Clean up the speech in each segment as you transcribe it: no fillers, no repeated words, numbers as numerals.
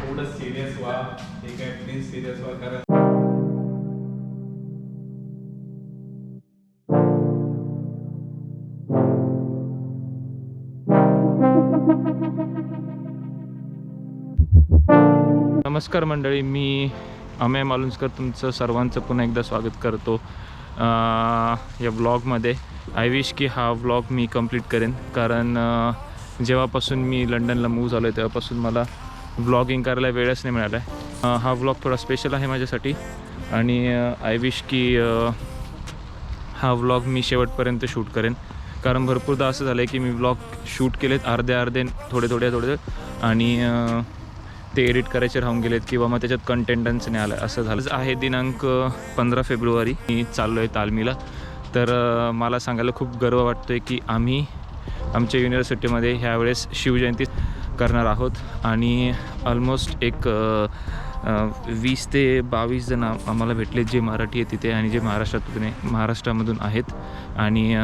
थोडं सिरियस व्हा, ठीक आहे, प्लीज सिरियस व्हा. कारण नमस्कार मंडळी, मी अमेय मालुंजकर तुमचं सर्वांचं पुन्हा एकदा स्वागत करतो या व्लॉगमध्ये. आय विश की हा व्लॉग मी कंप्लीट करेन, कारण जेव्हापासून मी लंडनला मूव्ह झालो आहे तेव्हापासून मला व्लॉगिंग करायला वेळच नाही मिळाला आहे. हा व्लॉग थोडा स्पेशल आहे माझ्यासाठी आणि आय विश की हा व्लॉग मी शेवटपर्यंत शूट करेन, कारण भरपूरदा असं झालं आहे की मी व्लॉग शूट केलेत अर्धे थोडे आणि ते एडिट करायचे राहून गेलेत किंवा मग त्याच्यात कंटेंटच नाही आलं, असं झालं आहे. दिनांक 15 फेब्रुवारी मी चाललो आहे तालमीला. तर मला सांगायला खूप गर्व वाटतो आहे की आम्ही आमच्या युनिव्हर्सिटीमध्ये ह्यावेळेस शिवजयंती करणार आहोत आणि ऑलमोस्ट एक 20 ते 22 जण आम्हाला भेटले जे मराठी आहे तिथे आणि जे महाराष्ट्रामधून आहेत आणि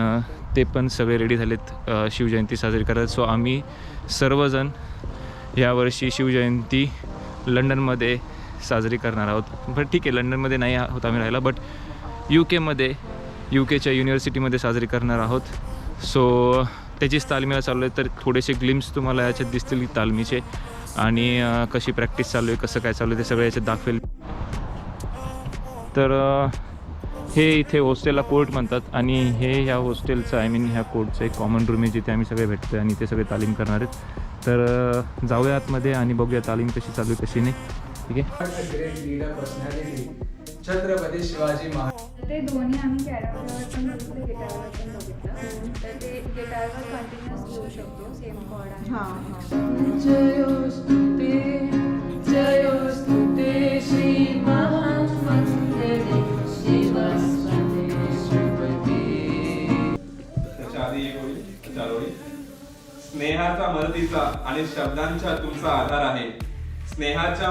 ते पण सगळे रेडी झालेत शिवजयंती साजरी करायला. सो आम्ही सर्वजण यावर्षी शिवजयंती लंडनमध्ये साजरी करणार आहोत. बट ठीक आहे, लंडनमध्ये नाही आहोत आम्ही राहायला, बट युकेच्या युनिव्हर्सिटीमध्ये साजरी करणार आहोत. सो त्याचीच तालमीला चाललो आहे. तर थोडेसे ग्लिम्स तुम्हाला याच्यात दिसतील तालमीचे आणि कशी प्रॅक्टिस चालू आहे, कसं काय चालू आहे ते सगळं याच्यात दाखवेल. तर हे इथे हॉस्टेलला कोर्ट म्हणतात आणि हे ह्या हॉस्टेलचं ह्या कोर्टचं एक कॉमन रूम आहे जिथे आम्ही सगळे भेटतो आणि ते सगळे तालीम करणार आहेत. तर जाऊया आतमध्ये आणि बघूया तालीम कशी चालू आहे कशी नाही. ठीक आहे. Great leader personality Chhatrapati Shivaji Maharaj. ते दोन्ही आम्ही कॅरमवर पण बघितलं, गिटारवर पण बघितलं. तर ते गिटारवर कंटिन्यूअस घेऊ शकतो, सेम कॉर्ड आहे. जयोस्तुते श्री महामंगले शिवस्वते श्रीपती. त्याच्या आधी एक ओळी, 4 ओळी. स्नेहाचा मदतीचा आणि शब्दांचा तुमचा आधार आहे. स्नेहाच्या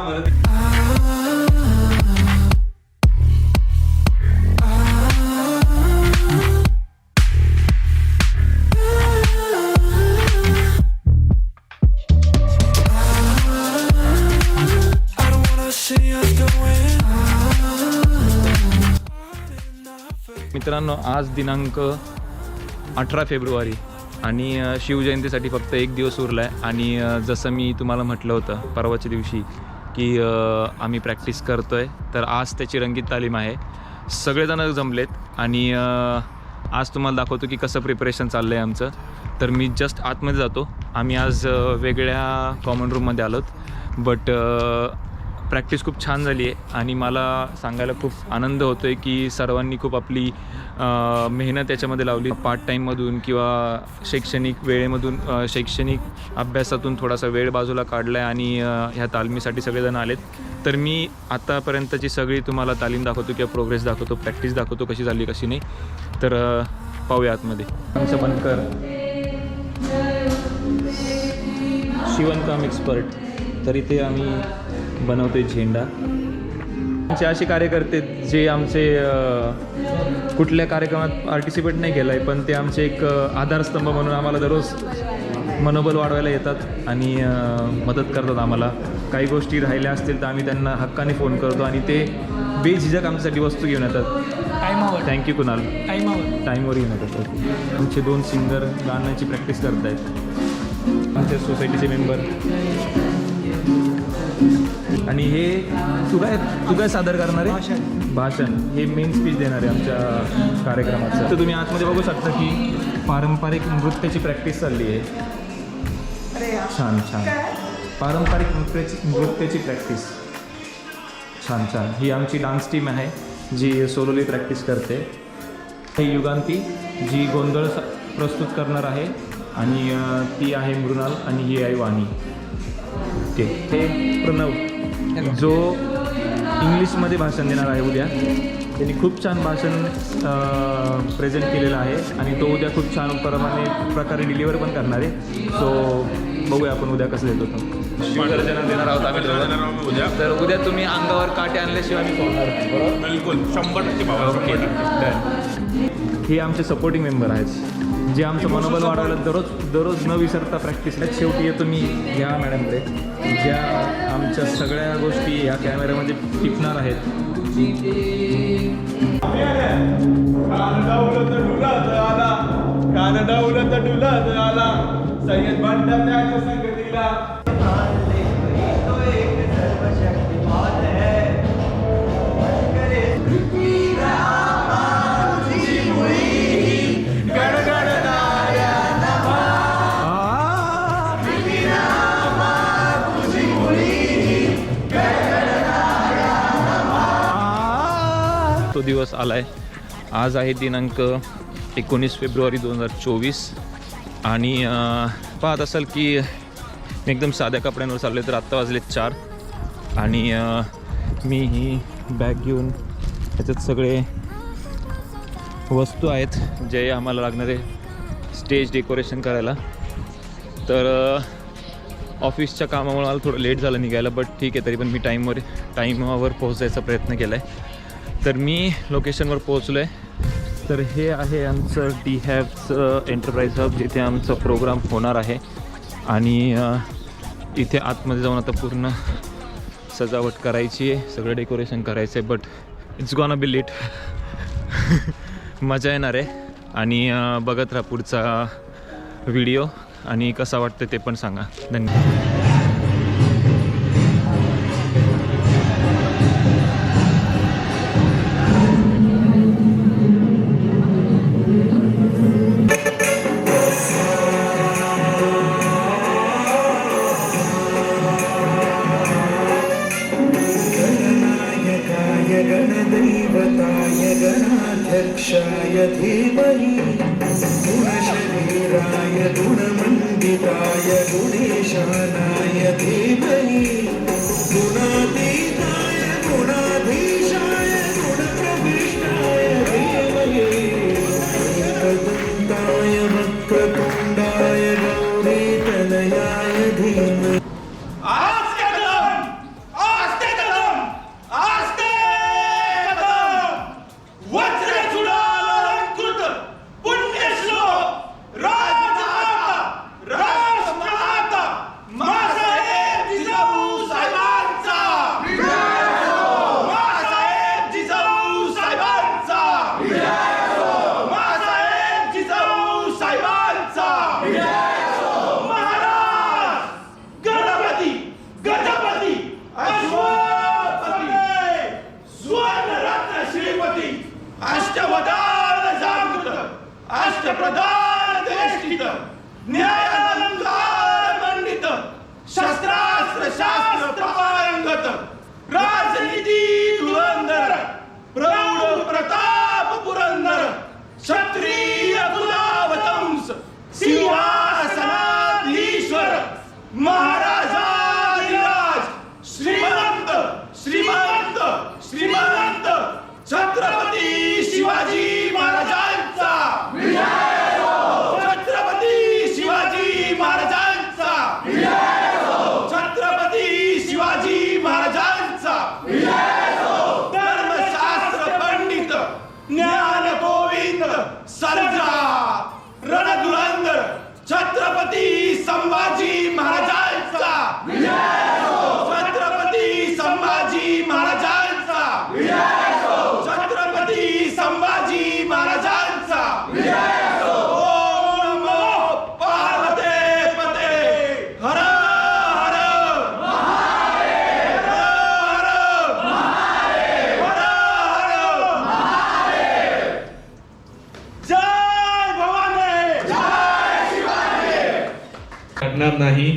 मित्रांनो, आज दिनांक 18 फेब्रुवारी आणि शिवजयंतीसाठी फक्त एक दिवस उरला आहे. आणि जसं मी तुम्हाला म्हटलं होतं परवाच्या दिवशी की आम्ही प्रॅक्टिस करतो आहे, तर आज त्याची रंगीत तालीम आहे. सगळेजण जमलेत आणि आज तुम्हाला दाखवतो की कसं प्रिपरेशन चाललं आहे आमचं. तर मी जस्ट आतमध्ये जातो. आम्ही आज वेगळ्या कॉमन रूममध्ये आलोत, बट प्रॅक्टिस खूप छान झाली आहे आणि मला सांगायला खूप आनंद होतो आहे की सर्वांनी खूप आपली मेहनत याच्यामध्ये लावली. पार्ट टाईममधून किंवा शैक्षणिक वेळेमधून शैक्षणिक अभ्यासातून थोडासा वेळ बाजूला काढला आहे आणि ह्या तालमीसाठी सगळेजण आलेत. तर मी आत्तापर्यंतची सगळी तुम्हाला तालीम दाखवतो किंवा प्रोग्रेस दाखवतो, प्रॅक्टिस दाखवतो कशी झाली कशी नाही. तर पाहूया आतमध्ये. आमचं बनकर शिवणकाम एक्सपर्ट. तर इथे आम्ही बनवतो आहे झेंडा. आमचे असे कार्यकर्ते जे आमचे कुठल्या कार्यक्रमात पार्टिसिपेट नाही केलं आहे, पण ते आमचे एक आधारस्तंभ म्हणून आम्हाला दररोज मनोबल वाढवायला येतात आणि मदत करतात आम्हाला. काही गोष्टी राहिल्या असतील तर आम्ही त्यांना हक्काने फोन करतो आणि ते बेझिझक आमच्यासाठी वस्तू घेऊन येतात. टाईमावर. थँक्यू कुणाल. टाईमावर घेऊन येतात. आमचे 2 सिंगर गाण्याची प्रॅक्टिस करत आहेत, आमच्या सोसायटीचे मेंबर. आणि हे तू काय सादर करणार आहे? भाषण. हे मेन स्पीच देणार आहे आमच्या कार्यक्रमाचं. तर तुम्ही आतमध्ये बघू शकता की पारंपरिक नृत्याची प्रॅक्टिस चालली आहे. छान पारंपरिक नृत्याची प्रॅक्टिस. छान. ही आमची डान्स टीम आहे जी सोलोली प्रॅक्टिस करते. ही युगांती जी गोंधळ प्रस्तुत करणार आहे आणि ती आहे मृणाल आणि ही आहे वाणी. ओके. हे प्रणव जो इंग्लिशमध्ये भाषण देणार आहे उद्या. त्यांनी खूप छान भाषण प्रेझेंट केलेलं आहे आणि तो उद्या खूप छान प्रकारे डिलिव्हर पण करणार आहे. सो बघूया आपण उद्या कसं देतो. शिवजयंती देणार आहोत आम्ही उद्या. तर उद्या तुम्ही अंगावर काटे आणल्याशिवाय आम्ही सोडणार नाही, बरोबर? बिलकुल 100% बाबा. ओके. हे आमचे सपोर्टिंग मेंबर आहेत जे आमचं मनोबल वाढवलं. दररोज न विसरता प्रॅक्टिसला. शेवटी येतो मी या मॅडमकडे, ज्या आमच्या सगळ्या गोष्टी ह्या कॅमेऱ्यामध्ये टिपणार आहेत. कानडावलं डुलत आला सय्यद बंडा त्याच्या संगतीला. तो दिवस आलाय. आज आहे दिनांक 19 फेब्रुवारी 2024 आणि पाहत असाल की मी एकदम साध्या कपड्यांवर चालले. तर आत्ता वाजले 4 आणि मी ही बॅग घेऊन त्याच्यात सगळे वस्तू आहेत जे आम्हाला लागणारे स्टेज डेकोरेशन करायला. तर ऑफिसच्या कामामुळे मला थोडं लेट झालं निघायला, बट ठीक आहे, तरी पण मी टाईमवर पोहोचायचा प्रयत्न केला आहे. तर मी लोकेशनवर पोहोचलो आहे. तर हे आहे आमचं DHAVचं एंटरप्राइज हब, जिथे आमचा प्रोग्राम होणार आहे. आणि इथे आतमध्ये जाऊन आता पूर्ण सजावट करायची आहे, सगळं डेकोरेशन करायचं आहे. But it's gonna be late. मजा येणार आहे. आणि बघत राहा पुढचा व्हिडिओ आणि कसा वाटतं ते पण सांगा. धन्यवाद. गणदैवताय गणाध्यक्षाय धीमहि गुणशरीराय गुणमण्डिताय गुणेशानाय धीमहि गुणातीताय गुणाधीशाय गुणप्रविष्टाय धीमहि एकदन्ताय वक्रतुण्डाय गौरीतनयाय धीमहि. अष्टप्रधान देष्टित न्यायालंकार मंडित शस्त्रास्त्र शास्त्र पारंगत राजनीती धुरंधर प्रौढ प्रताप पुरंदर क्षत्रिय कुलावतंस सिंहासनाधीश्वर महाराजाधिराज श्रीमंत श्रीमंत श्रीमंत छत्रपती शिवाजी महाराजांचा. छत्रपती शिवाजी महाराजांचा. छत्रपती शिवाजी महाराजांचा. धर्मशास्त्र पंडित ज्ञान गोविंद सर्जा रणधुरंदर छत्रपती संभाजी महाराजांचा. छत्रपती संभाजी महाराजांचा. छत्रपती संभाजी महाराजांचा. ओम नमो पार्वते पते हर हर महादेव. हर हर महादेव. हर हर महादेव. जय भवानी. जय शिवाजी. आटणार नाही,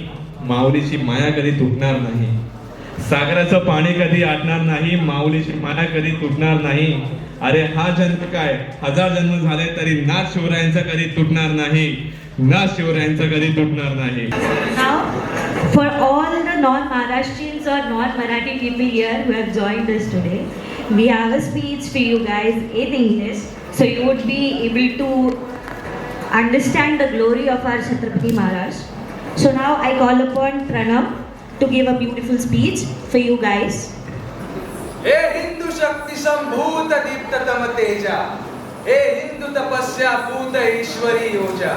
माऊलीची माया कधी तुटणार नाही. सागराचं पाणी कधी आटणार नाही, माऊलीची माया कधी तुटणार नाही. अरे हा जन्म काय, 1000 जन्म झाले तरी नाथ शिवरायांचा कधी तुटणार नाही. नाथ शिवरायांचा कधी तुटणार नाही. Now, for all the non-Maharashtrians or non-Marathi people here who have joined us today, we have a speech for you guys in English, so you would be able to understand the glory of our Chhatrapati Maharaj. So now I call upon Pranav to give a beautiful speech for you guys. हे हिंदू शक्ती संभूत दीप्ततम तेजा, हे हिंदू तपस्या पूत ईश्वरी योजा.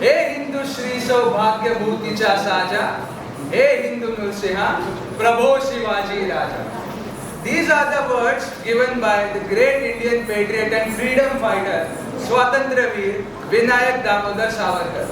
हे हिंदू श्री सौभाग्य भूतीच्या साजा. हे हिंदू नृसिंहा प्रभो शिवाजी राजा. These are the words given by the great Indian patriot and freedom fighter Swatantra Veer Vinayak Damodar Savarkar.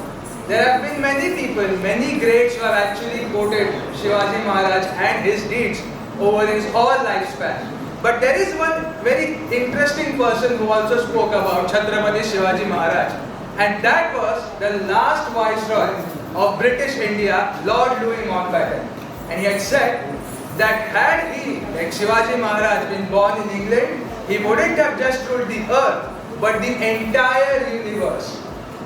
There have been many people, many greats who have actually quoted Shivaji Maharaj and his deeds over his whole lifespan. But there is one very interesting person who also spoke about Chhatrapati Shivaji Maharaj, and that was the last viceroy of British India, Lord Louis Mountbatten. And he had said that had he, like Shivaji Maharaj, been born in England, he wouldn't have just ruled the earth, but the entire universe.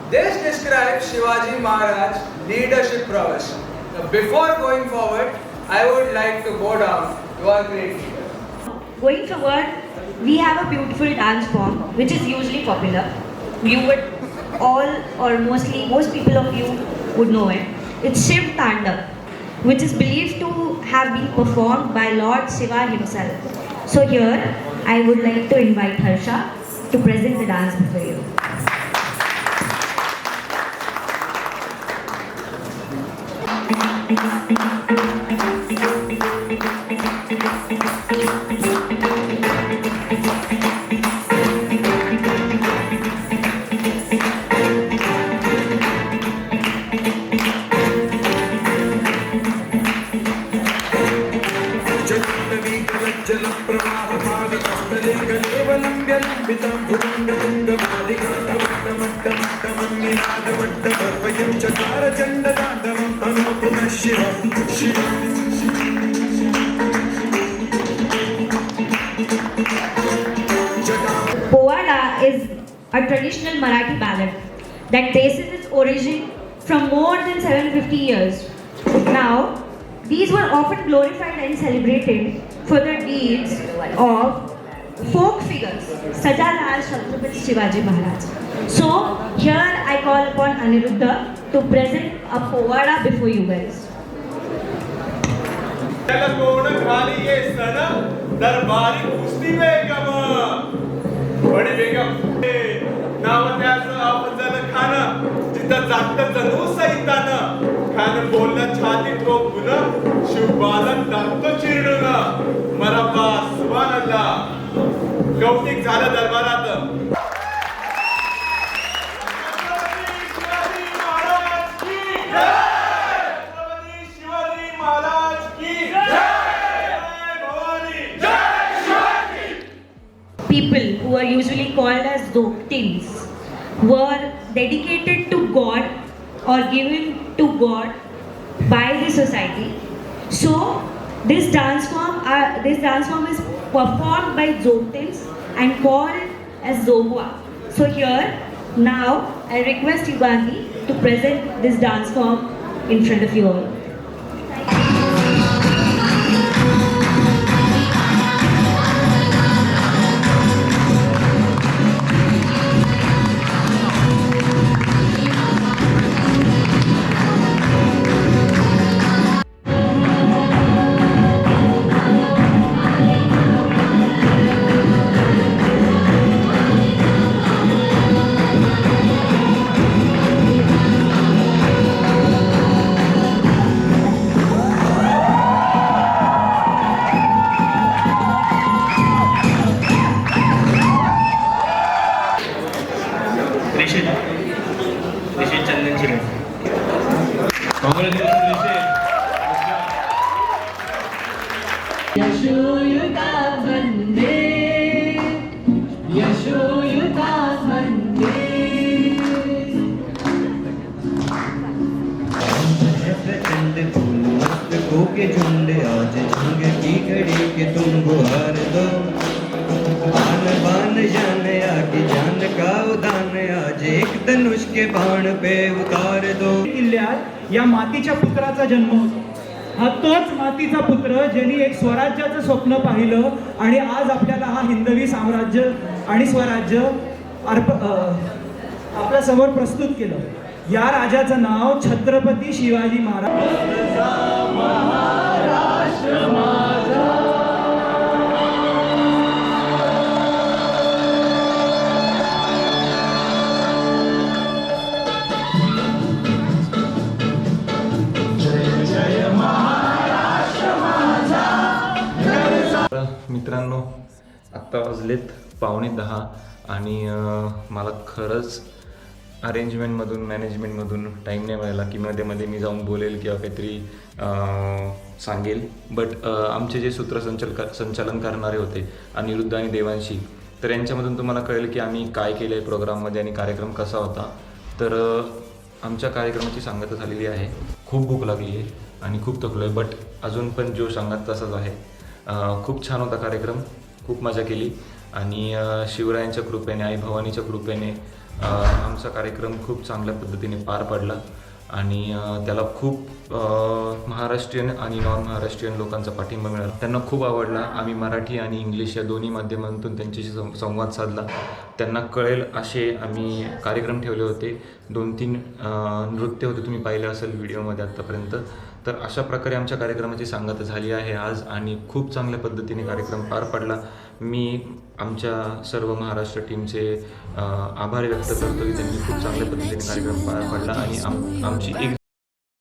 This describes Shivaji Maharaj's leadership prowess. Now, before going forward, I would like to go down to our great leader. Going forward, we have a beautiful dance form which is usually popular. You would all or mostly most people of you would know it. It's Shiv Tandav, which is believed to have been performed by Lord Shiva himself. So here, I would like to invite Harsha to present the dance before you. Povada is a traditional Marathi ballad that traces its origin from more than 750 years. Now, these were often glorified and celebrated for the deeds of folk figures such as Chhatrapati Shivaji Maharaj. So, here I call upon Aniruddha to present a Povada before you guys. त्याला कोण खाली ये सण दरबारी कुस्ती बेगम बडी बेगम नाव त्याचं अफजल खान जिथं जागत जणू सैतान खान बोललं छाती ठोकून शिवबाला टाकतो चिरडून मरब्बा सुभानअल्लाह. कौतिक झालं दरबारात. People who are usually called as Zoktins were dedicated to God or given to God by the society. So this dance form is performed by Zoktins and called as Zogwa. So here now I request Yugandhi to present this dance form in front of you all. यशोयुता Vande यशोयुता Vande प्रचंड फूल मस्तकों के झुंड आज झंग की घड़ी के तुम गुहार दो. आन बान जान आगे जान का उदान आज एक धनुष के बाण पे उतार दो. किल्ल्यात या मातीच्या पुत्राचा जन्म होतो. हा तोच मातीचा पुत्र ज्यांनी एक स्वराज्याचं स्वप्न पाहिलं आणि आज आपल्याला हा हिंदवी साम्राज्य आणि स्वराज्य आपल्या समोर प्रस्तुत केलं. या राजाचं नाव छत्रपती शिवाजी महाराज. मित्रांनो, आत्ता वाजलेत 9:45 आणि मला खरंच अरेंजमेंटमधून मॅनेजमेंटमधून टाईम नाही मिळाला की मध्ये मी जाऊन बोलेल किंवा काहीतरी सांगेल. बट आमचे जे संचालन करणारे होते अनिरुद्ध आणि देवांशी, तर यांच्यामधून तुम्हाला कळेल की आम्ही काय केलं आहे प्रोग्राममध्ये आणि कार्यक्रम कसा होता. तर आमच्या कार्यक्रमाची सांगता झालेली आहे. खूप भूक लागली आहे आणि खूप थकलो आहे, बट अजून पण जो सांगत तसाच आहे. खूप छान होता कार्यक्रम, खूप मजा केली आणि शिवरायांच्या कृपेने, आई भवानीच्या कृपेने आमचा कार्यक्रम खूप चांगल्या पद्धतीने पार पडला आणि त्याला खूप महाराष्ट्रीयन आणि नॉन महाराष्ट्रीयन लोकांचा पाठिंबा मिळाला. त्यांना खूप आवडला. आम्ही मराठी आणि इंग्लिश या दोन्ही माध्यमांतून त्यांच्याशी संवाद साधला. त्यांना कळेल असे आम्ही कार्यक्रम ठेवले होते. 2-3 नृत्य होते, तुम्ही पाहिले असेल व्हिडिओमध्ये आत्तापर्यंत. तर अशा प्रकारे आमच्या कार्यक्रमाची सांगता झाली आहे आज आणि खूप चांगल्या पद्धतीने कार्यक्रम पार पडला. मी आमच्या सर्व महाराष्ट्र टीमचे आभार व्यक्त करतो की त्यांनी खूप चांगल्या पद्धतीने कार्यक्रम पार पडला आणि आमची एक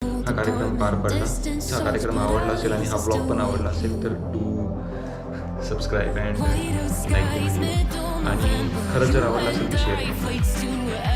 हा कार्यक्रम पार पडला. हा कार्यक्रम आवडला असेल आणि हा ब्लॉग पण आवडला असेल तर do subscribe and like the video आणि खरंच जर आवडला असेल तर शेअर करा.